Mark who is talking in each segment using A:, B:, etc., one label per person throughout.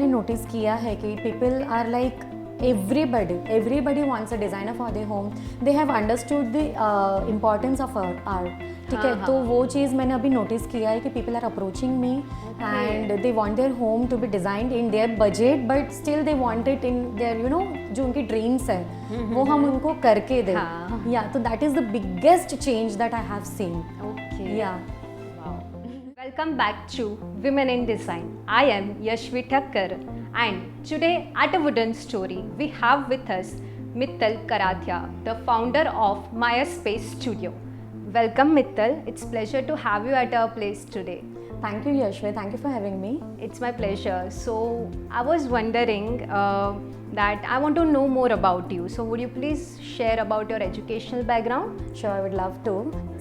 A: मैंने नोटिस किया है कि people are like everybody wants a designer for their home. They have understood the importance of art. ठीक है, तो वो चीज़ मैंने अभी नोटिस किया है कि people are approaching me and they want their home to be designed in their budget, but still they want it in their जो उनकी ड्रीम्स है वो हम उनको करके दें. या तो that is the biggest change that I have seen.
B: Okay.
A: या
B: Welcome back to Women in Design. I am Yashvi Thakkar, and today at A Wooden Story we have with us Mittal Karathia, the founder of Maya Space Studio. Welcome Mittal, it's pleasure to have you at our place today.
A: Thank you Yashvi, thank you for having me.
B: It's my pleasure. So I was wondering that I want to know more about you. So would you please share about your educational background?
A: Sure, I would love to.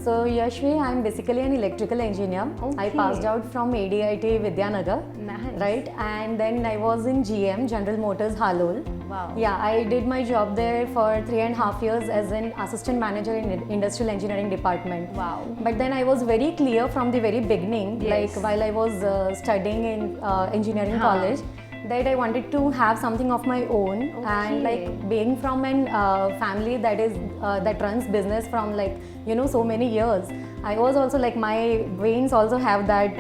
A: So Yashvi, I am basically an electrical engineer. I
B: Okay.
A: passed out from ADIT Vidyanagar.
B: Nice.
A: Right, and then I was in GM, General Motors, Halol.
B: Wow.
A: Yeah, I did my job there for 3.5 years as an assistant manager in industrial engineering department.
B: Wow.
A: But then I was very clear from the very beginning,
B: Yes.
A: like while I was studying in engineering college, that I wanted to have something of my own.
B: Okay.
A: And like being from an family that runs business from so many years, I was also like, my veins also have that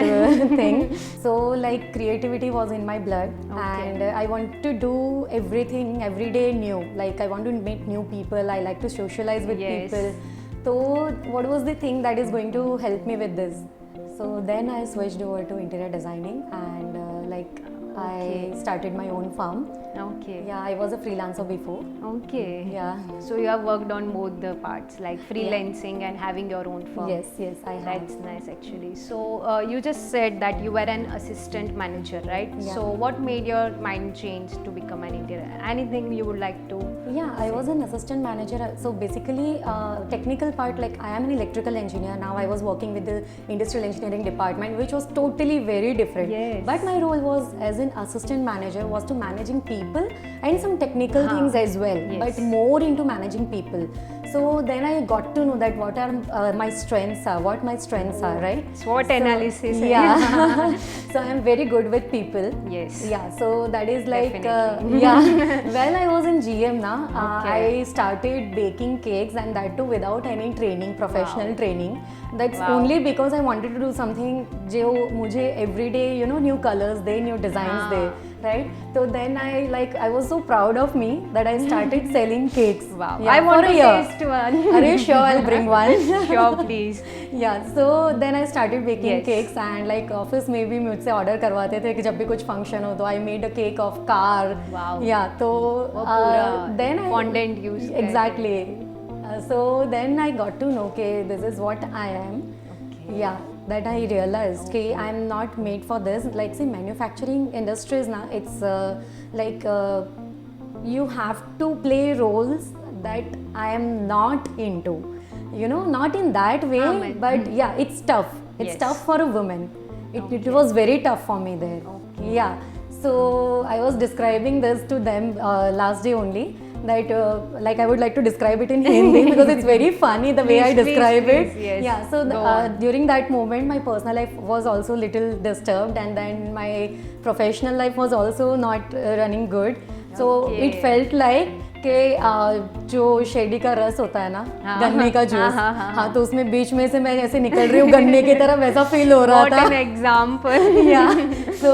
A: thing. So like creativity was in my blood.
B: Okay.
A: And I want to do everything every day new. Like I want to meet new people, I like to socialize with
B: Yes.
A: people. So what was the thing that is going to help me with this? So then I switched over to interior designing, and I started my own firm.
B: Okay.
A: Yeah, I was a freelancer before.
B: Okay.
A: Yeah.
B: So you have worked on both the parts, like freelancing and having your own firm.
A: Yes, I have.
B: That's nice actually. So you just said that you were an assistant manager, right?
A: Yeah.
B: So what made your mind change to become an interior? Anything you would like to?
A: Yeah, I was an assistant manager. So basically, technical part, like I am an electrical engineer. Now I was working with the industrial engineering department, which was totally very different.
B: Yes.
A: But my role was as an assistant manager was to managing people and some technical things as well,
B: Yes.
A: but more into managing people. So then I got to know that what are my strengths are, right?
B: SWOT analysis.
A: Yeah. So I am very good with people.
B: Yes.
A: Yeah, so that is like
B: Definitely.
A: yeah. When I was in GM na,
B: Okay.
A: I started baking cakes, and that too without any training, professional training. That's
B: Wow.
A: only because I wanted to do something जो मुझे every day new colors they, new designs they, right? So then I was so proud of me that I started selling cakes.
B: Wow.
A: Yeah,
B: I want
A: for
B: to
A: a year.
B: taste one.
A: Are you sure? I'll bring one.
B: Sure, please.
A: Yeah, so then I started baking
B: Yes.
A: cakes, and like office में भी मुझसे order करवाते थे कि जब भी कुछ function हो तो I made a cake of car.
B: Wow.
A: Yeah, तो
B: वो पूरा
A: then I
B: fondant use करके.
A: exactly. So then I got to know कि this is what I am.
B: Okay.
A: Yeah, that I realized कि I'm not made for this. Like say manufacturing industries na, it's you have to play roles that I am not into. Not in that way,
B: Amen.
A: but yeah, it's tough. It's
B: Yes.
A: tough for a woman. It
B: Okay.
A: was very tough for me there.
B: Okay.
A: Yeah. So I was describing this to them last day only. That like I would like to describe it in Hindi because it's very funny the way I
B: Please,
A: describe
B: please,
A: it.
B: yes.
A: Yeah. So
B: Go on.
A: during that moment, my personal life was also little disturbed, and then my professional life was also not running good. So
B: Okay.
A: it felt like कि जो शेरडी का रस होता है ना, गन्ने का juice, हाँ तो उसमें बीच में से मैं ऐसे निकल रही हूँ गन्ने की तरह, वैसा फील हो रहा
B: What
A: था.
B: an example.
A: Yeah, so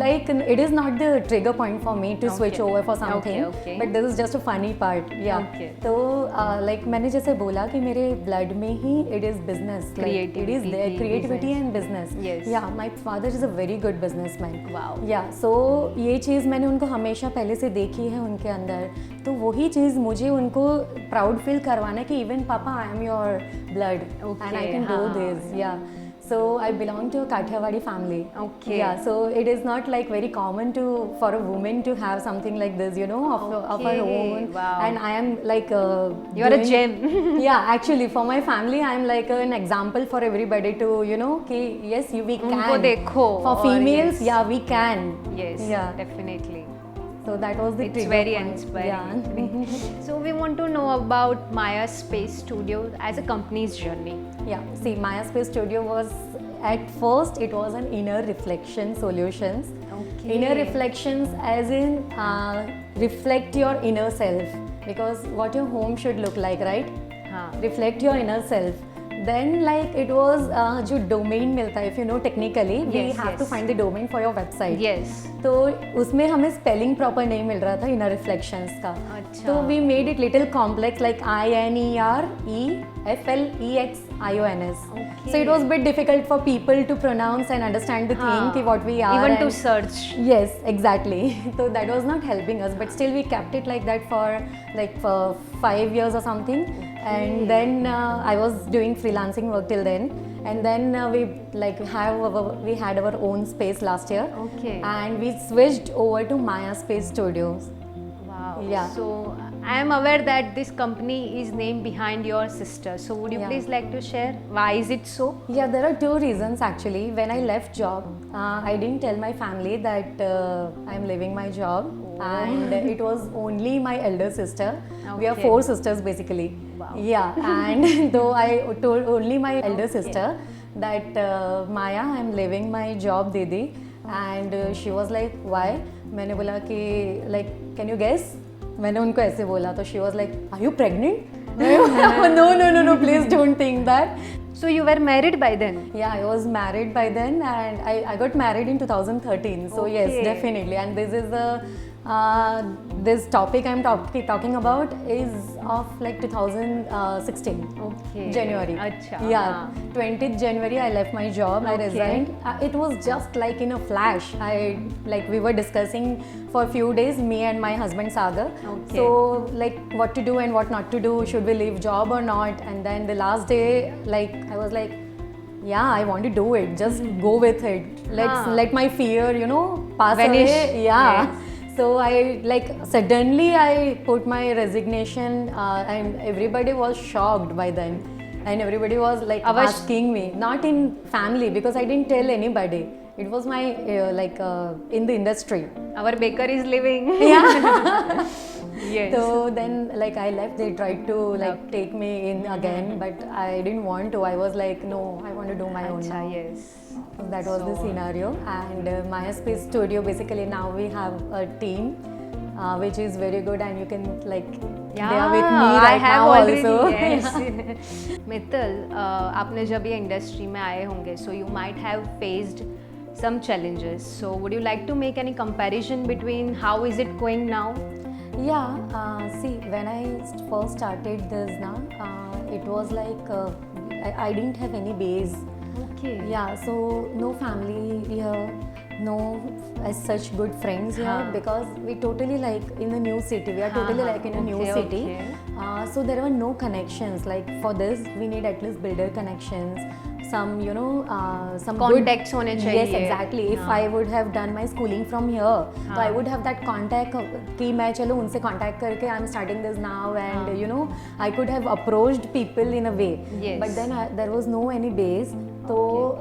A: like it is not the trigger point for me to switch
B: Okay.
A: over for something,
B: Okay.
A: but this is just a funny part. Yeah.
B: Okay.
A: तो like मैंने जैसे बोला कि मेरे blood में ही it is business, like it is
B: Creativity,
A: there, creativity
B: business.
A: and business.
B: Yes.
A: Yeah, my father is a very good businessman.
B: Wow.
A: Yeah, so ये चीज़ मैंने उनको हमेशा पहले से देखी है उनके अंदर, तो वही चीज़ मुझे उनको प्राउड फील करवाना कि इवन पापा I am your blood and I can do this. या so I belong to a Kathiawadi family.
B: Okay.
A: Yeah, so it is not like very common for a woman to have something like this, of her
B: Okay.
A: own.
B: Wow.
A: And I am like
B: You are a gem.
A: Yeah, actually for my family I am like an example for everybody to कि yes, we can.
B: उनको देखो
A: For
B: और
A: females,
B: yes.
A: yeah, we can.
B: Yes.
A: Yeah.
B: Definitely.
A: So that was the
B: It's
A: trigger
B: very
A: point.
B: inspiring.
A: Yeah.
B: So we want to know about Maya Space Studio as a company's journey.
A: Yeah, see, Maya Space Studio was at first it was an inner reflection solutions.
B: Okay.
A: Inner reflections as in reflect your inner self, because what your home should look like, right?
B: हाँ.
A: Reflect your inner self. Then like it was जो domain मिलता है, if you know technically, we
B: Yes,
A: have to
B: yes.
A: find the domain for your website.
B: Yes.
A: तो उसमें हमें spelling proper नहीं मिल रहा था inner reflections का.
B: अच्छा.
A: तो we made it little complex, like INEREFLEXIONS.
B: Okay.
A: So it was a bit difficult for people to pronounce and understand the thing कि what we are.
B: Even to
A: and-
B: search.
A: Yes, exactly. So that was not helping us, but still we kept it like that for 5 years or something. And then I was doing freelancing work till then. And then we had our own space last year.
B: Okay.
A: And we switched over to Maya Space Studios.
B: Wow.
A: Yeah.
B: So I am aware that this company is named behind your sister. So would you
A: Yeah.
B: please like to share why is it so?
A: Yeah, there are 2 reasons actually. When I left job, I didn't tell my family that I'm leaving my job, and it was only my elder sister. We are
B: Okay.
A: 4 sisters basically.
B: Wow.
A: Yeah, and though I told only my elder sister that Maya, I'm leaving my job, Didi, and she was like, why? मैंने बोला कि like, can you guess? मैंने उनको ऐसे बोला तो she was like, are you pregnant? No, please don't think that.
B: So you were married by then?
A: Yeah, I was married by then, and I got married in 2013. So yes,
B: Okay.
A: definitely. And this is this topic I'm talking about is of like 2016.
B: Okay.
A: January.
B: अच्छा.
A: Yeah,
B: हाँ.
A: 20th January I left my job. I
B: Okay.
A: resigned. It was just like in a flash. We were discussing for a few days, me and my husband Sagar.
B: Okay.
A: So like what to do and what not to do. Should we leave job or not? And then the last day, like I was like, yeah, I want to do it. Just go with it. Let my fear, pass
B: Vanish.
A: away. Yeah.
B: Yes.
A: So I suddenly I put my resignation, and everybody was shocked by then, and everybody was like asking me, not in family because I didn't tell anybody. It was my in the industry.
B: Our baker is leaving.
A: Yeah.
B: Yes.
A: So then I left. They tried to take me in again, but I didn't want to. I was like, no, I want to do my own
B: अच्छा,
A: now.
B: yes.
A: That was the scenario. And Maya Space Studio, basically now we have a team which is very good, and you can they are with me
B: I
A: right
B: have
A: now
B: already,
A: also.
B: yes. Mittal, आपने जब ये industry में आए होंगे, so you might have faced some challenges. So would you like to make any comparison between how is it going now?
A: Yeah, see, when I first started this it was like I didn't have any base.
B: Okay.
A: Yeah, so no family here, no as such good friends here,
B: हाँ.
A: because we totally in a new city. We are totally in a new
B: Okay,
A: city.
B: okay.
A: So there were no connections. Like for this, we need at least builder connections. Some some
B: Contacts
A: good,
B: होने
A: Yes,
B: चाहिए.
A: exactly. If
B: हाँ.
A: I would have done my schooling from here, so I would have that contact कि मैं चलो उनसे contact करके I'm starting this now, and I could have approached people in a way.
B: Yes.
A: But then there was no any base. So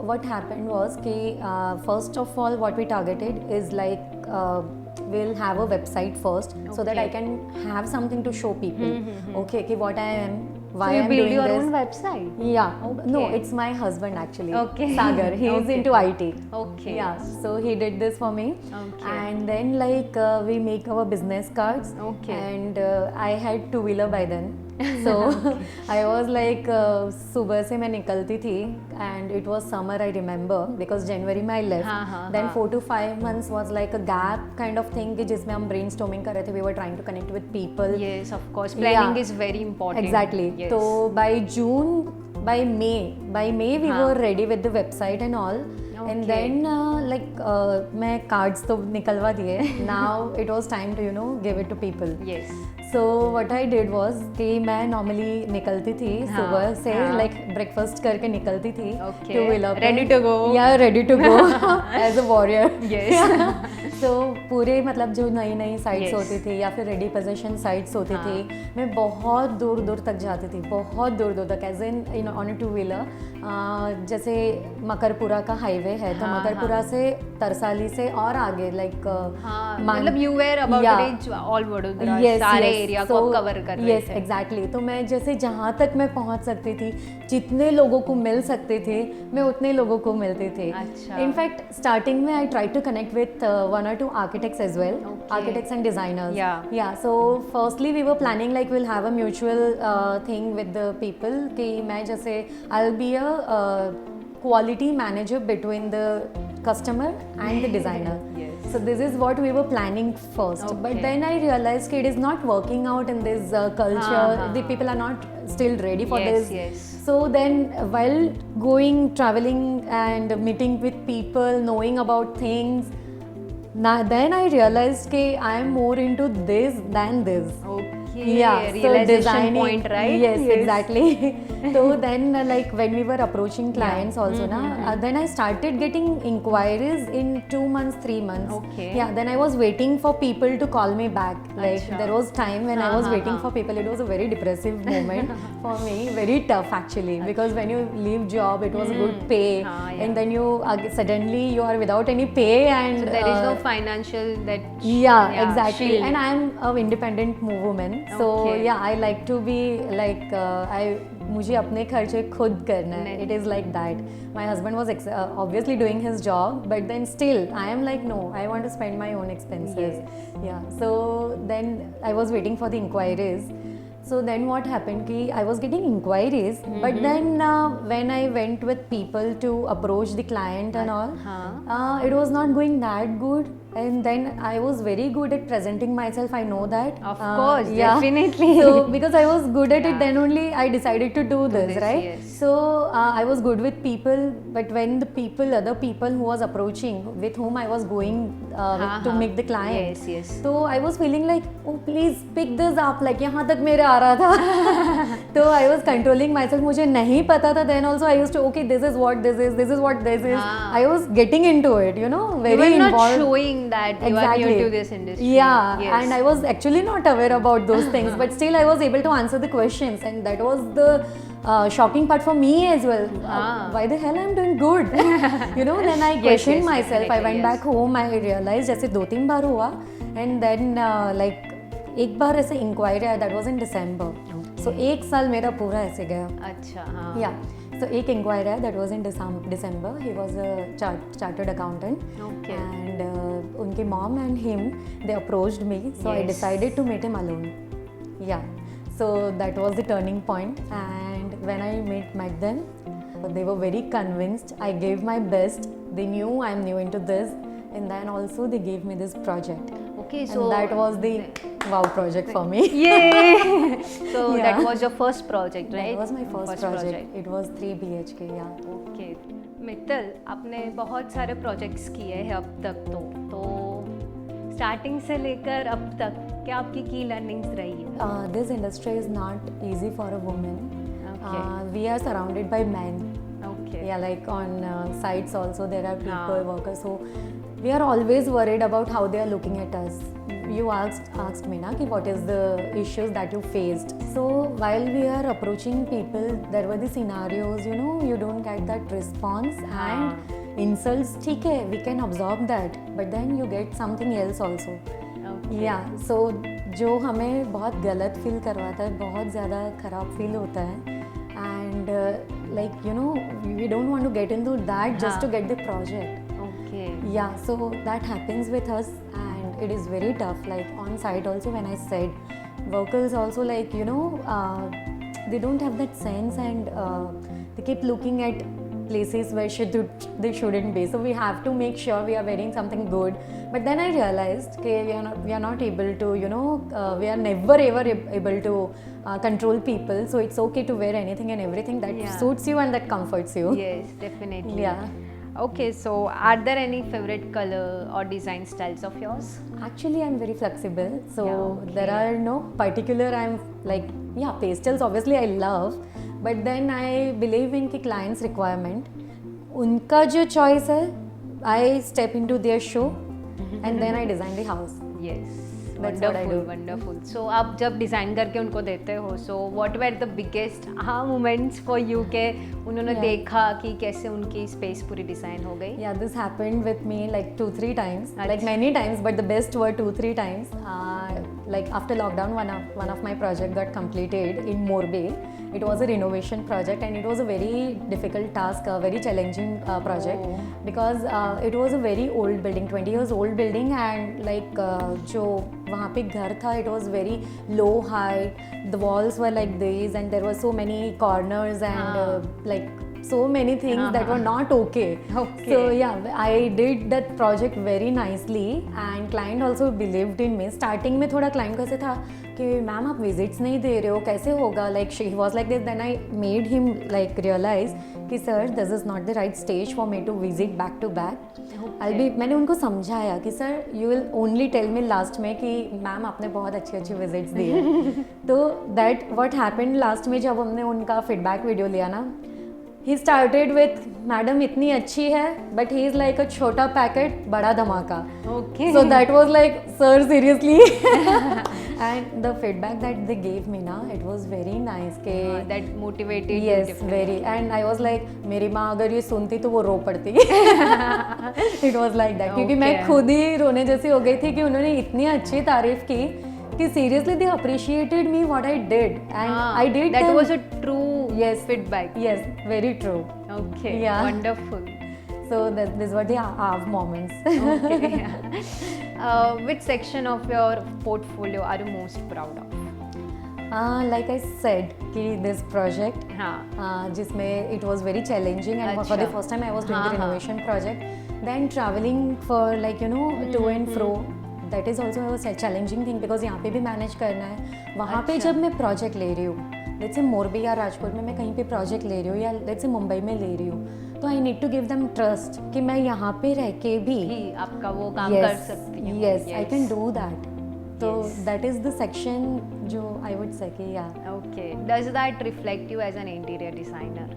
A: what happened was कि first of all what we targeted is we'll have a website first, so that I
B: Okay.
A: can have something to show people. Okay, कि what I am, why
B: So you
A: I'm
B: build
A: doing
B: your
A: this.
B: own website?
A: Yeah. No,
B: Okay.
A: it's my husband actually.
B: Okay.
A: Sagar. He is
B: Okay.
A: into IT.
B: Okay.
A: Yeah. So he did this for me.
B: Okay.
A: And then we make our business cards.
B: Okay.
A: And I had 2-wheeler by then. So I was सुबह से मैं निकलती थी, and it was summer, I remember, because January में I left.
B: हाँ,
A: Then
B: हाँ.
A: 4 to 5 months was like a gap kind of thing कि जिसमें हम brainstorming कर रहे थे. We were trying to connect with people.
B: Yes, of course. Planning
A: Yeah.
B: is very important.
A: Exactly.
B: Yes.
A: So by May we
B: हाँ.
A: were ready with the website and all. And
B: Okay.
A: then मैं cards तो निकलवा दिए. Now it was time to give it to people.
B: Yes.
A: So what I did was कि मैं normally निकलती थी
B: हाँ,
A: सुबह से
B: हाँ.
A: breakfast करके निकलती थी.
B: Okay.
A: 2-wheeler पे.
B: Ready to go.
A: Yeah, ready to go as a warrior.
B: Yes.
A: So पूरे जो नई साइट्स
B: Yes.
A: होती थी या फिर रेडी पोजीशन साइट्स होती
B: हाँ.
A: थी, मैं बहुत दूर तक जाती थी, बहुत दूर तक, as in on a 2-wheeler. जैसे मकरपुरा का हाईवे है तो
B: हाँ,
A: मकरपुरा से तरसाली से और आगे लाइक
B: हाँ, मतलब you were about reach all Vadodara, सारे एरिया को कवर कर रहे
A: यस एग्जैक्टली। तो मैं जैसे जहाँ तक मैं पहुँच सकती थी, जितने लोगों को मिल सकते थे मैं उतने लोगों को मिलते थे।
B: अच्छा।
A: इनफैक्ट स्टार्टिंग में I try to connect with 1 or 2 architects as well, architects and designers. या so firstly we were planning like will have a mutual thing with the people कि मैं जैसे I will be a quality manager between the customer and the designer.
B: Yes.
A: So this is what we were planning first.
B: Okay.
A: But then I realized that it is not working out in this culture. The people are not still ready for
B: Yes,
A: this.
B: yes.
A: So then while going, traveling and meeting with people, knowing about things, then I realized that I am more into this than this.
B: Okay.
A: Yeah, so
B: realization
A: designing
B: point, right?
A: Yes, exactly. So then like when we were approaching clients also then I started getting inquiries in 2 months, 3 months.
B: Okay.
A: Yeah, then I was waiting for people to call me back. Like
B: Acha.
A: there was time when I was waiting for people. It was a very depressive moment for me, very tough actually, because when you leave job it was a good pay,
B: yeah.
A: and then you suddenly you are without any pay, and
B: So there is no financial that
A: yeah, exactly.
B: shield.
A: And I'm an independent woman, so
B: Okay.
A: yeah, I like to be like मुझे अपने खर्चे खुद करना है. It is like that. My husband was obviously doing his job, but then still I am like no, I want to spend my own expenses. Yeah. So then I was waiting for the inquiries. So then what happened ki I was getting inquiries, but then when I went with people to approach the client and all, it was not going that good. And then I was very good at presenting myself, I know that.
B: Of course,
A: yeah.
B: definitely.
A: So because I was good at it, then only I decided to do this, right?
B: Yes.
A: So I was good with people, but when the people, other people who was approaching, with whom I was going to meet the client,
B: Yes, yes.
A: so I was feeling like, oh please pick this up, like यहाँ तक मेरे आ रहा था. So I was controlling myself. मुझे नहीं पता था. Then also I used to, okay, this is what this is, this is what this is. I was getting into it, you know, very
B: You were not
A: involved.
B: showing that you are new to this industry.
A: Yeah,
B: Yes.
A: and I was actually not aware about those things, but still I was able to answer the questions, and that was the shocking part for me as well. Why the hell I'm doing good? You know, then I questioned myself. I went back home. I realized जैसे 2-3 बार हुआ, and then like एक बार ऐसे inquiry आया, that was in December. So 1 साल मेरा पूरा ऐसे गया.
B: अच्छा, हाँ.
A: Yeah. So एक inquiry आया, that was in December. He was a chartered accountant.
B: Okay.
A: And उनके mom and him, they approached me. So I decided to meet him alone. Yeah. So that was the turning point. And when I met them, they were very convinced. I gave my best. They knew I'm new into this. And then also they gave me this project.
B: Okay, so
A: and that was the wow project for me.
B: Yay! So
A: Yeah.
B: that was your first project, right?
A: That was my first project. It was 3 BHK, yeah.
B: Okay Mittal, आपने बहुत सारे projects किए हैं अब तक, तो starting से लेकर अब तक क्या आपकी की लर्निंग्स रही है?
A: This industry is not easy for a woman.
B: Okay.
A: We are surrounded by men.
B: Okay.
A: Yeah, like on sites also there are people, workers. So we are always worried about how they are looking at us. You asked me na ki what is the issues that you faced. So while we are approaching people, there were the scenarios, you know, you don't get that response and insults. ठीक है, we can absorb that, but then you get something else also.
B: Okay.
A: Yeah, so जो हमें बहुत गलत feel करवाता है, बहुत ज़्यादा ख़राब फील होता है, and like you know we don't want to get into that just to get the project.
B: Okay.
A: Yeah, so that happens with us, and it is very tough. Like on site also, when I said, workers also, like you know, they don't have that sense, and they keep looking at places where they shouldn't be. So we have to make sure we are wearing something good. But then I realized that we are not able to, you know, we are never ever able to control people. So it's okay to wear anything and everything that suits you and that comforts you.
B: Yes, definitely.
A: Yeah.
B: Okay, so are there any favorite color or design styles of yours?
A: Actually, I'm very flexible. So
B: okay.
A: there are no particular, I'm like, yeah, pastels obviously I love. But then I believe in the client's requirement. उनका जो choice है, I step into their shoe and then I design the house.
B: Yes.
A: That's what I do.
B: Wonderful so आप जब design करके उनको देते हो so what were the biggest moments for you के उन्होंने देखा कि कैसे उनकी स्पेस पूरी डिज़ाइन हो गई?
A: Yeah, this happened with me like 2-3 times, like many times, but the best were 2-3 times. Like after lockdown, one of my project got completed in Morbe. It was a renovation project and it was a very difficult task, a very challenging project because it was a very old building, 20 years old building, and like जो वहाँ पे घर था, it was very low height. The walls were like this, and there were so many corners and like so many things that were not okay. So yeah, I did that project very nicely and client also believed in me. Starting में थोड़ा client कैसे था कि ma'am आप visits नहीं दे रहे हो, कैसे होगा, like she was like this. Then I made him like realize कि sir this is not the right stage for me to visit back to back. मैंने उनको समझाया कि sir you will only tell me last में कि ma'am आपने बहुत अच्छी अच्छी visits दी है. तो that what happened last में जब हमने उनका feedback video लिया ना, he started with मैडम इतनी अच्छी है but he is like a छोटा पैकेट बड़ा धमाका.
B: Okay.
A: So that was like sir seriously. And the feedback that they gave me ना, it was very nice के
B: that motivated
A: yes
B: you
A: very, and I was like मेरी माँ अगर ये सुनती तो वो रो पड़ती. It was like that क्योंकि मैं खुद ही रोने जैसी हो गई थी कि उन्होंने इतनी अच्छी तारीफ की कि seriously they appreciated me what I did and I did
B: that
A: them.
B: was a true feedback.
A: Yes, very true.
B: Okay,
A: Yeah.
B: Wonderful.
A: So these were the AV moments.
B: Okay. Which section of your portfolio are you most proud of?
A: Like I said कि this project
B: हाँ.
A: जिसमें it was very challenging and for the
B: अच्छा.
A: first time I was doing the
B: हाँ, हाँ.
A: renovation project. Then traveling for like you know to and fro, that is also a challenging thing because यहाँ पे भी manage करना है. वहाँ पे
B: अच्छा.
A: जब मैं project ले रही हूँ, let's say मोरबी या राजकोट में मैं कहीं पे project ले रही हूँ या let's say मुंबई में ले रही हूँ, तो I need to give them trust कि मैं यहाँ पे रह के भी
B: आपका वो काम कर सकती हूँ.
A: Yes, I can do that. So
B: Yes.
A: that is the section जो I would say कि yeah.
B: Okay. Does that reflect you as an interior designer?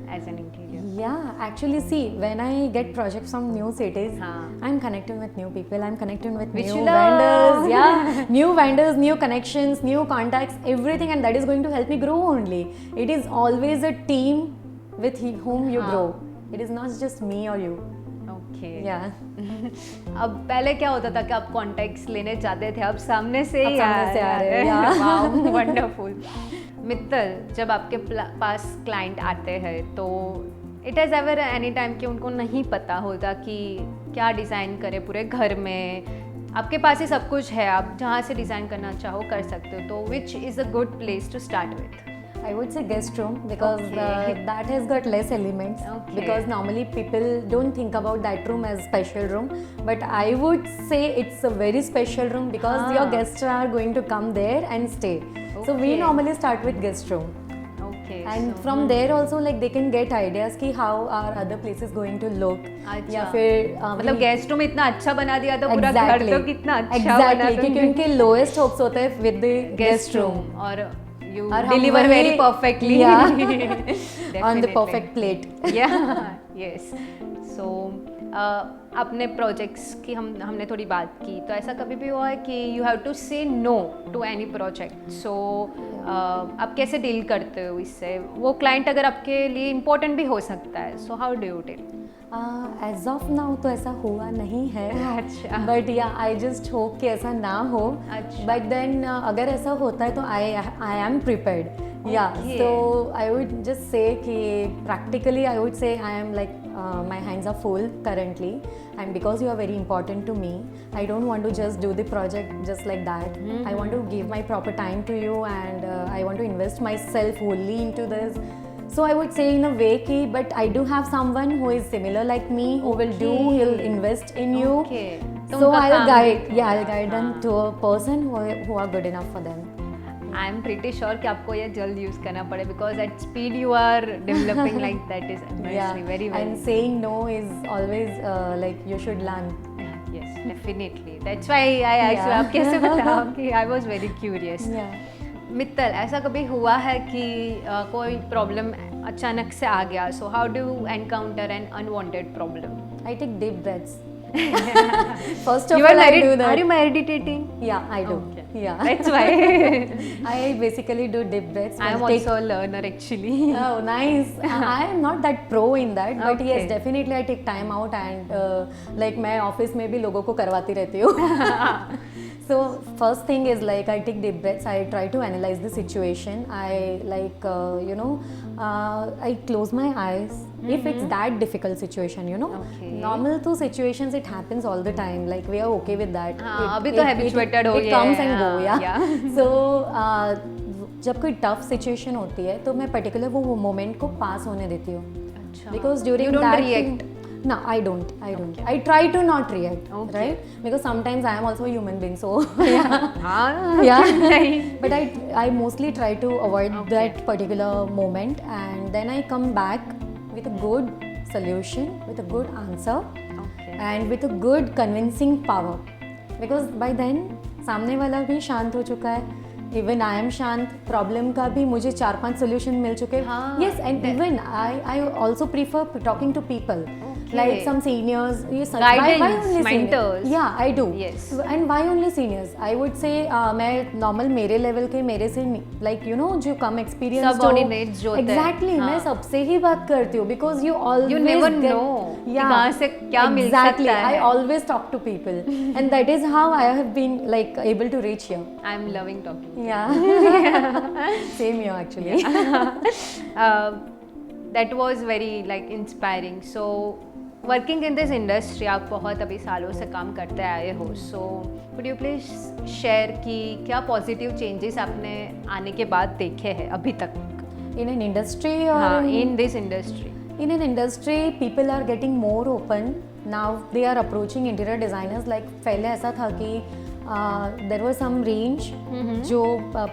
B: As an interior?
A: Yeah, actually see, when I get projects from new cities,
B: हाँ.
A: I'm connecting with new people, I'm connecting with
B: Which
A: new
B: you love.
A: vendors, yeah, new vendors, new connections, new contacts, everything, and that is going to help me grow only. It is always a team with whom you grow. It is not just me or you.
B: Okay.
A: Yeah.
B: अब पहले क्या होता था कि आप contacts लेने जाते थे, अब सामने से ही
A: अब सामने से आ रहे हैं, yeah.
B: वंडरफुल. मित्तल, जब आपके पास क्लाइंट आते हैं तो it has ever any time कि उनको नहीं पता होता कि क्या डिज़ाइन करें पूरे घर में, आपके पास ही सब कुछ है, आप जहाँ से डिज़ाइन करना चाहो कर सकते हो, तो which is a good place to start with?
A: I would say guest room because
B: Okay.
A: that has got less elements.
B: Okay.
A: Because normally people don't think about that room as special room, but I would say it's a very special room because your guests are going to come there and stay. So we
B: Okay.
A: normally start with guest room,
B: Okay.
A: and from there also like they can get ideas कि how are other places going to look.
B: अच्छा.
A: या फिर
B: मतलब
A: we-
B: guest room इतना अच्छा बना दिया तो पूरा घर
A: Exactly.
B: तो कितना अच्छा बना
A: Exactly,
B: तो
A: क्योंकि उनके lowest hopes होते हैं with the guest room.
B: और you
A: और हम
B: deliver
A: वही-
B: very perfectly.
A: Yeah. On the
B: Definitely.
A: perfect plate.
B: Yeah, yes. So अपने प्रोजेक्ट्स की हमने थोड़ी बात की, तो ऐसा कभी भी हुआ है कि यू हैव टू से नो टू एनी प्रोजेक्ट, सो आप कैसे डील करते हो इससे? वो क्लाइंट अगर आपके लिए इम्पोर्टेंट भी हो सकता है, so how do you deal?
A: As of now तो ऐसा हुआ नहीं है.
B: अच्छा.
A: बट या आई जस्ट होप कि ऐसा ना हो.
B: अच्छा.
A: बट देन अगर ऐसा होता है तो आई एम प्रिपेयर्ड. या
B: Okay.
A: So I would just say कि practically I would say I am like my hands are full currently, and because you are very important to me, I don't want to just do the project just like that. I want to give my proper time to you, and I want to invest myself wholly into this. So I would say in a way ki, but I do have someone who is similar like me, who will do,
B: Okay.
A: he'll invest in you.
B: Okay. तो
A: So
B: उनका
A: I'll
B: काम
A: guide,
B: है।
A: yeah, I'll guide them to a person who are good enough for them.
B: I am pretty sure कि आपको ये जल्द use करना पड़े, because at speed you are developing like that is
A: Yeah,
B: very well.
A: and saying no is always like you should learn.
B: Yes, definitely. That's why I asked you.
A: Yeah.
B: आप कैसे बताओ कि I was very curious.
A: Yeah.
B: Mittal, ऐसा कभी हुआ है कि कोई प्रॉब्लम अचानक से आ गया, so how do you encounter an unwanted problem?
A: I take deep breaths. First of
B: You are
A: all, I do that.
B: Are you meditating?
A: Yeah, I do.
B: Okay.
A: Yeah.
B: That's why.
A: I basically do deep breaths.
B: I am
A: I'll take-
B: also a learner actually.
A: Oh, nice. I am not that pro in that, but
B: Okay.
A: yes, definitely I take time out and like मैं office में भी लोगों को करवाती रहती हूँ. So first thing is like I take deep breaths. I try to analyze the situation. I like I close my eyes if it's that difficult situation.
B: Okay.
A: Normal to situations it happens all the time. Like we are okay with that.
B: हाँ, अभी तो habituated हो
A: It
B: गए
A: comes
B: हैं,
A: and go.
B: हाँ,
A: Yeah. So जब कोई tough situation होती है तो मैं पर्टिकुलर वो मोमेंट को पास होने देती हूँ.
B: अच्छा.
A: Because during
B: You don't
A: that
B: react.
A: no, I don't. I try to not react,
B: Okay.
A: right? Because sometimes I am also a human being, so yeah.
B: हाँ.
A: Yeah.
B: नहीं.
A: But I mostly try to avoid
B: Okay.
A: that particular moment, and then I come back with a good solution, with a good answer,
B: Okay.
A: and with a good convincing power. Because by then सामने वाला भी शांत हो चुका है. Even I am शांत. Problem का भी मुझे 4-5 solution मिल चुके.
B: हाँ,
A: Yes, and even I also prefer talking to people.
B: Okay.
A: Like some seniors, yes,
B: Guidance,
A: why only
B: mentors.
A: seniors? Yeah, I do.
B: Yes.
A: And why only seniors? I would say मैं normal मेरे level के मेरे से like you know जो कम experience
B: Subordinates जो होते हैं.
A: exactly
B: हाँ.
A: मैं सबसे ही बात करती हूँ because you always
B: You never
A: get,
B: know कि
A: yeah,
B: कहाँ से क्या मिल
A: exactly.
B: सकता है.
A: I always talk to people and that is how I have been like able to reach here.
B: I'm loving talking.
A: Yeah. Same here actually.
B: That was very like inspiring. So working in this industry आप बहुत अभी सालों से काम करते आए हो. So could you please share कि क्या positive changes आपने आने के बाद देखे हैं अभी तक?
A: In an industry or
B: हाँ, in this industry.
A: in an industry people are getting more open now. They are approaching interior designers like पहले ऐसा था कि there was some range जो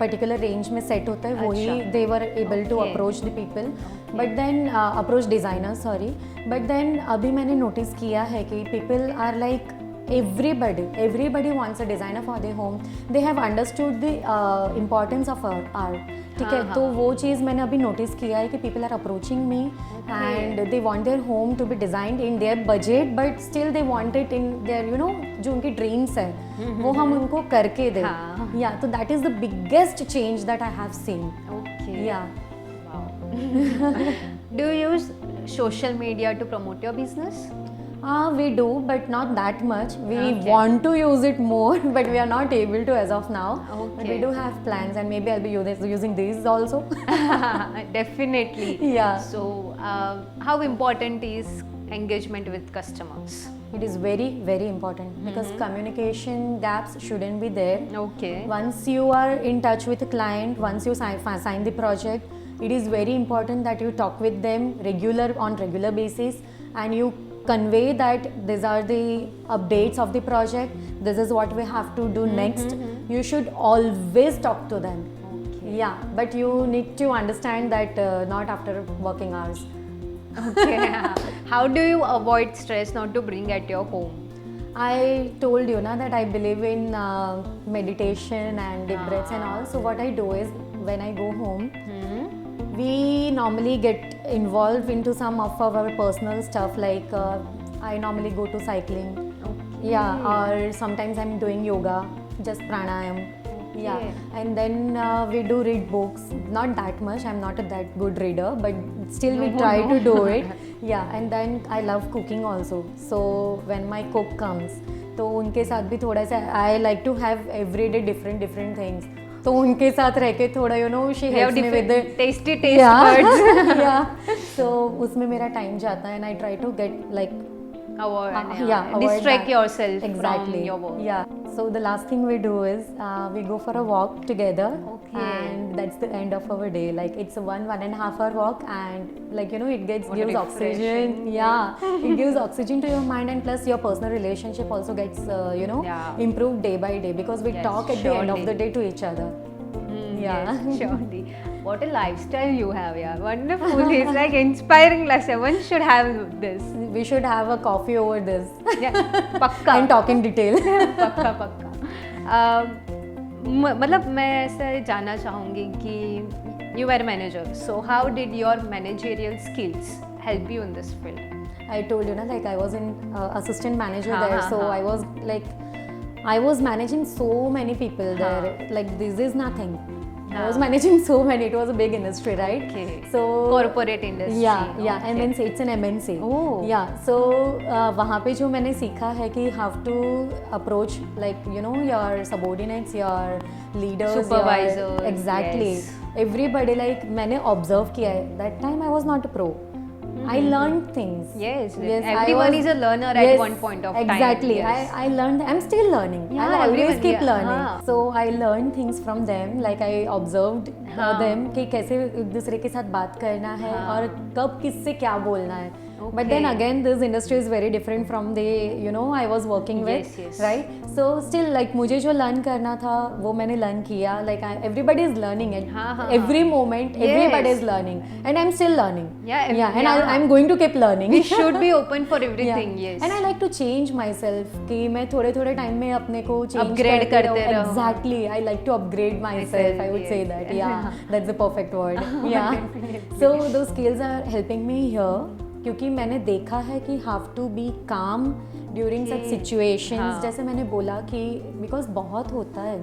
A: particular range में set होता है वही they were able to
B: Okay.
A: approach the people but then approach designers sorry but then अभी मैंने notice किया है कि people are like everybody wants a designer for their home. They have understood the importance of art. ठीक है. तो वो चीज़ मैंने अभी नोटिस किया है कि people are approaching me and they want their home to be designed in their budget but still they want it in their you know जो उनकी dreams है वो हम उनको करके दें.
B: हाँ.
A: Yeah, so that is the biggest change that I have seen.
B: Okay.
A: Yeah.
B: Wow. Do you use social media to promote your business?
A: We do, but not that much. We
B: Okay.
A: want to use it more, but we are not able to as of now. But
B: Okay.
A: we do have plans, and maybe I'll be using these also.
B: Definitely.
A: Yeah.
B: So how important is engagement with customers?
A: It is very, very important because communication gaps shouldn't be there.
B: Okay.
A: Once you are in touch with a client, once you sign the project, it is very important that you talk with them on regular basis, and you convey that these are the updates of the project. This is what we have to do next. You should always talk to them.
B: Okay.
A: Yeah, but you need to understand that not after working hours.
B: Okay. How do you avoid stress not to bring at your home?
A: I told you na that I believe in meditation and deep breaths and all. So what I do is when I go home, we normally get involved into some of our personal stuff like I normally go to cycling.
B: Okay.
A: Yeah, or sometimes I'm doing yoga, just pranayam. Yeah, and then we do read books. Not that much. I'm not a that good reader, but still we try to do it. Yeah, and then I love cooking also. So when my cook comes, तो उनके साथ भी थोड़ा सा I like to have everyday different things. तो उनके साथ रह के थोड़ा she helps me with the
B: tasty taste buds.
A: yeah. So उसमें मेरा time जाता है and I try to get like
B: avoid
A: avoid
B: distract
A: that.
B: yourself
A: Exactly.
B: from your work.
A: Yeah. So the last thing we do is we go for a walk together,
B: Okay.
A: and that's the end of our day. Like it's a 1.5 hour walk, and like it gives
B: What
A: oxygen.
B: refreshing.
A: Yeah, it gives oxygen to your mind, and plus your personal relationship also gets
B: Yeah.
A: improved day by day because we
B: Yes,
A: talk at the end of
B: surely.
A: the day to each other. Yeah.
B: Yes, surely. What a lifestyle you have, yeah. Wonderful. It's like inspiring lifestyle. One should have this.
A: We should have a coffee over this
B: Yeah, पक्का.
A: and talk in detail.
B: पक्का मतलब मैं ऐसे जानना चाहूँगी कि you were a manager. So how did your managerial skills help you in this field?
A: I told you, na, like I was in assistant manager
B: हाँ,
A: there,
B: हाँ,
A: so
B: हाँ.
A: I was like, I was managing so many people there. Like this is nothing. I was
B: हाँ.
A: managing so many. It was a big industry, right?
B: Okay.
A: So
B: Corporate industry.
A: Yeah,
B: Okay.
A: MNC. It's an MNC.
B: Oh.
A: Yeah. So वहाँ पे जो मैंने सीखा है कि how to approach like you know your subordinates, your leaders,
B: Supervisors,
A: exactly.
B: yes.
A: Everybody like मैंने observe किया है. That time I was not a pro. I learned things.
B: Yes,
A: I
B: everyone
A: was-
B: is a learner at
A: Yes,
B: one point of time.
A: exactly.
B: Yes.
A: I learned. I'm still learning.
B: Yeah,
A: I'll always
B: everyone,
A: keep
B: yeah,
A: learning.
B: हाँ.
A: So I learned things from them. Like I observed
B: हाँ.
A: them कि कैसे एक दूसरे के साथ बात करना है
B: हाँ.
A: और कब किससे क्या बोलना है.
B: Okay.
A: But then again, this industry is very different from the I was working with,
B: Yes, yes.
A: right? So still like मुझे जो learn करना था वो मैंने learn किया. Like everybody is learning it.
B: हाँ, हाँ,
A: Every moment, everybody
B: Yes.
A: is learning, and I'm still learning.
B: Yeah,
A: And
B: yeah.
A: I'm going to keep learning.
B: We should be open for everything. Yes.
A: And I like to change myself कि मैं थोड़े थोड़े time में अपने को change
B: Upgrade करते रहो.
A: Exactly. I like to upgrade myself. I would say
B: yes.
A: that. Yeah, that's the perfect word. Yeah. So those skills are helping me here क्योंकि मैंने देखा है कि have to be calm during such situations.
B: हाँ.
A: जैसे मैंने बोला कि because बहुत होता है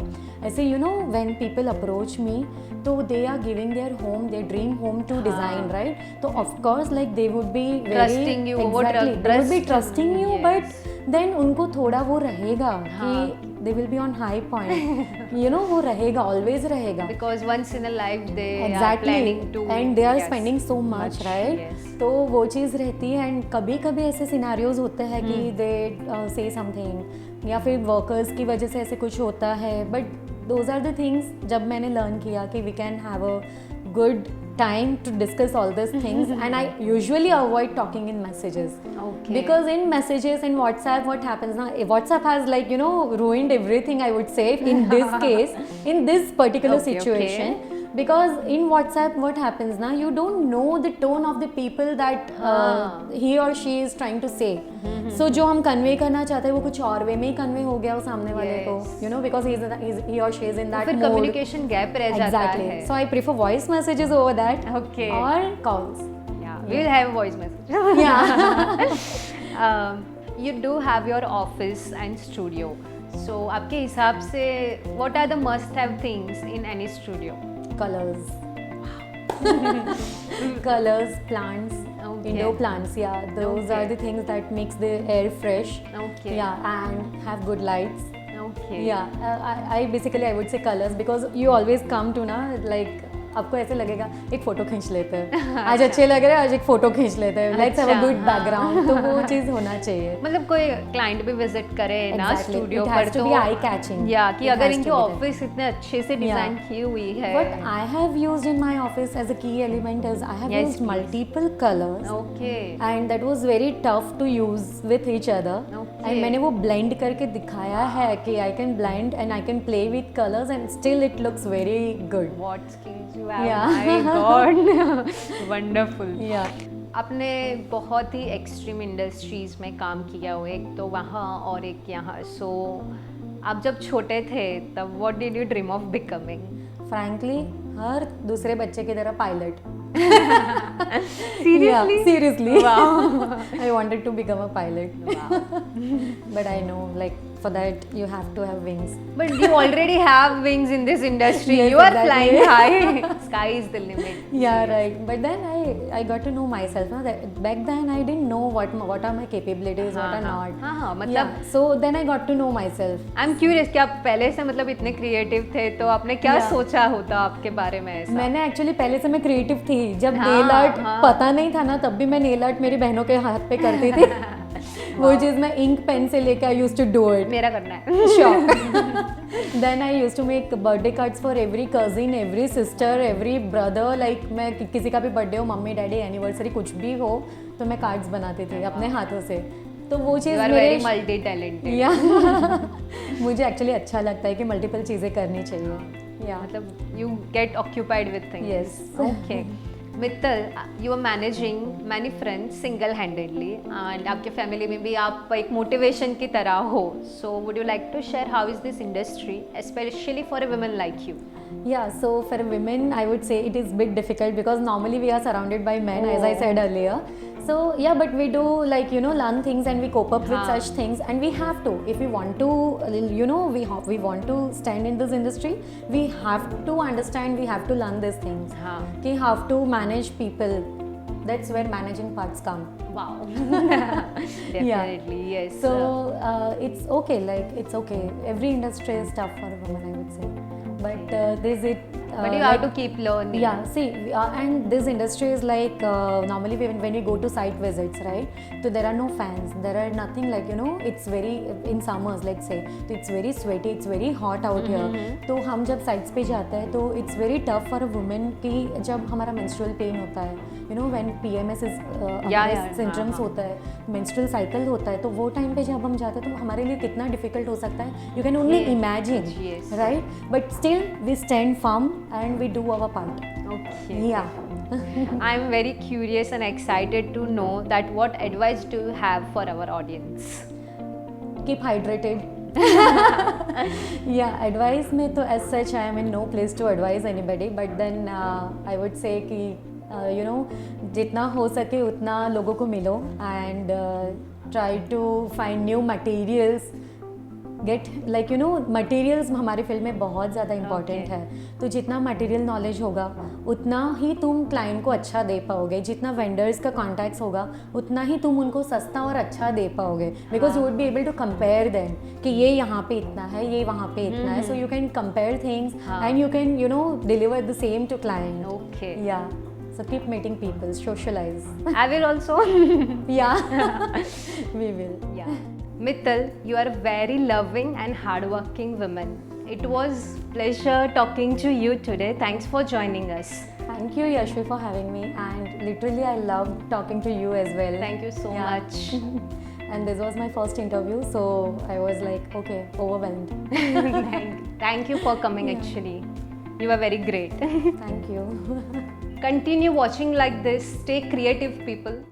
A: ऐसे when people approach me तो they are giving their home, their dream home to design, right? तो of course like they would be very
B: Trusting you, वो
A: exactly they would be
B: trust-
A: trusting you,
B: yes.
A: but then उनको थोड़ा वो रहेगा
B: हाँ.
A: कि they will be on high point. वो रहेगा, always रहेगा.
B: Because once in a life they are
A: Exactly.
B: planning to.
A: And they are
B: yes,
A: spending so much, right?
B: Yes.
A: तो वो चीज़ रहती है एंड कभी कभी ऐसे सिनेरियोज होते हैं कि दे से समथिंग या फिर वर्कर्स की वजह से ऐसे कुछ होता है but those are the things जब मैंने लर्न किया कि we can have a good time to discuss all these things and I usually avoid talking in messages.
B: Okay.
A: Because in messages in WhatsApp what happens now, WhatsApp has like ruined everything, I would say, in this case, in this particular
B: Okay,
A: situation. Because in WhatsApp what happens now, you don't know the tone of the people that he or she is trying to say. So जो हम convey करना चाहते हैं वो कुछ और वे में ही convey हो गया वो सामने वाले को, because he or she is in that
B: फिर
A: mode.
B: communication gap रह जाता
A: Exactly.
B: है.
A: So I prefer voice messages over that.
B: Okay.
A: Or calls.
B: Yeah, we'll have voice message.
A: Yeah.
B: You do have your office and studio. So आपके हिसाब से what are the must-have things in any studio?
A: Colors. Colors, plants,
B: Okay.
A: indoor plants. Yeah, those are
B: Okay.
A: the things that makes the air fresh.
B: Okay.
A: Yeah, and have good lights.
B: Okay.
A: Yeah, I basically I would say colors because you always come to like आपको ऐसे लगेगा एक photo खींच लेते हैं आज अच्छे लग रहे हैं आज एक फोटो खींच लेते हैं let's have a good background तो वो चीज़ होना चाहिए
B: मतलब कोई क्लाइंट भी विजिट करे ना
A: Exactly.
B: स्टूडियो
A: It
B: पर
A: has to be eye catching.
B: या कि
A: It
B: अगर
A: has
B: इनके
A: to be there.
B: ऑफिस इतने अच्छे से डिजाइन की हुई है
A: What I have used in my office as a key element is I have
B: Yes,
A: used
B: please.
A: multiple colors.
B: Okay
A: And that was very tough to use with each other.
B: Okay.
A: And मैंने वो blend करके दिखाया है कि I can blend and I can play with colors and still it looks very good.
B: What skills you have
A: Yeah.
B: My God wonderful
A: Yeah.
B: आपने बहुत ही extreme industries में काम किया हो एक तो वहाँ और एक यहाँ सो आप जब छोटे थे तब what did you dream of becoming
A: Frankly, हर दूसरे बच्चे की तरह pilot.
B: Seriously
A: Yeah, seriously.
B: Wow.
A: I wanted to become a pilot. But I know, like, for that you have to have wings.
B: But you already have wings in this industry.
A: Yes,
B: You are
A: exactly.
B: flying high. Sky is the limit.
A: Yeah, right. But then I got to know myself. Now that back then I didn't know what are my capabilities, what are not.
B: हाँ मतलब
A: Yeah. So then I got to know myself.
B: I am curious कि आप पहले से मतलब इतने creative थे तो आपने क्या
A: Yeah.
B: सोचा होता आपके बारे में ऐसा
A: मैंने एक्चुअली पहले से मैं क्रिएटिव थी. जब
B: हाँ,
A: नेल आर्ट
B: हाँ.
A: पता नहीं था ना तब भी मैं नेल आर्ट मेरी बहनों के हाथ पे करती थी. वो चीज़ मैं इंक पेन से लेके I used to do it.
B: मेरा करना है
A: Sure. Then I used to make birthday cards for every cousin, every sister, every brother. Like मैं किसी का भी बर्थडे हो, मम्मी डैडी एनिवर्सरी कुछ भी हो तो मैं कार्ड्स बनाती थी अपने हाथों से. तो वो चीज़
B: यू आर
A: मेरे
B: वेरी मल्टी टैलेंटेड
A: या मुझे एक्चुअली अच्छा लगता है कि मल्टीपल चीज़ें करनी चाहिए. या
B: मतलब you get occupied with things
A: Yes.
B: Okay Mittal you are managing many friends single handedly and आपके फैमिली में भी आप एक मोटिवेशन की तरह हो so would you like to share how is this industry specially for a woman like you
A: Yeah, so for women, I would say it is a bit difficult because normally we are surrounded by men, as I said earlier. So yeah, but we do like learn things and we cope up with
B: हाँ.
A: such things, and we have to, if we want to we want to stand in this industry, we have to understand, we have to learn these things.
B: हाँ.
A: We have to manage people. That's where managing parts come.
B: Wow. Definitely, yes.
A: So it's okay, like it's okay. Every industry is tough for a woman, I would say. But there's it.
B: But you have to keep learning.
A: Yeah, see, and this industry is like normally when you go to site visits, right? So there are no fans, there are nothing, like it's very in summers, let's say, so it's very sweaty, it's very hot out here. तो हम जब sites पे जाते हैं तो it's very tough for a woman कि जब हमारा menstrual pain होता है, when PMS is symptoms होता है, menstrual cycle होता है, तो वो टाइम पे जब हम जाते हैं तो हमारे लिए कितना difficult हो सकता है, you can only imagine, right? But still we stand firm and we do our part.
B: Okay.
A: Yeah.
B: I'm very curious and excited to know that what advice do you have for our audience?
A: Keep hydrated. Yeah, advice में तो as such I am in no place to advise anybody, but then I would say कि जितना हो सके उतना लोगों को मिलो and try to find new materials. Get like materials हमारे फील्ड में बहुत ज़्यादा इम्पॉर्टेंट है, तो जितना मटेरियल नॉलेज होगा उतना ही तुम क्लाइंट को अच्छा दे पाओगे, जितना वेंडर्स का कॉन्टैक्ट्स होगा उतना ही तुम उनको सस्ता और अच्छा दे पाओगे, because you would be able to compare them कि ये यहाँ पे इतना है, ये वहाँ पे इतना है, so you can compare things and you can deliver the same to client.
B: Okay.
A: Yeah. So keep meeting people, socialize.
B: I will also.
A: Yeah. We will.
B: Yeah. Mittal, you are a very loving and hardworking woman. It was pleasure talking to you today. Thanks for joining us.
A: Thank you, Yashvi, for having me. And literally, I loved talking to you as well.
B: Thank you so much.
A: And this was my first interview, so I was like, okay, overwhelmed.
B: Thank you for coming. Actually, you were very great.
A: Thank you.
B: Continue watching like this. Stay creative, people.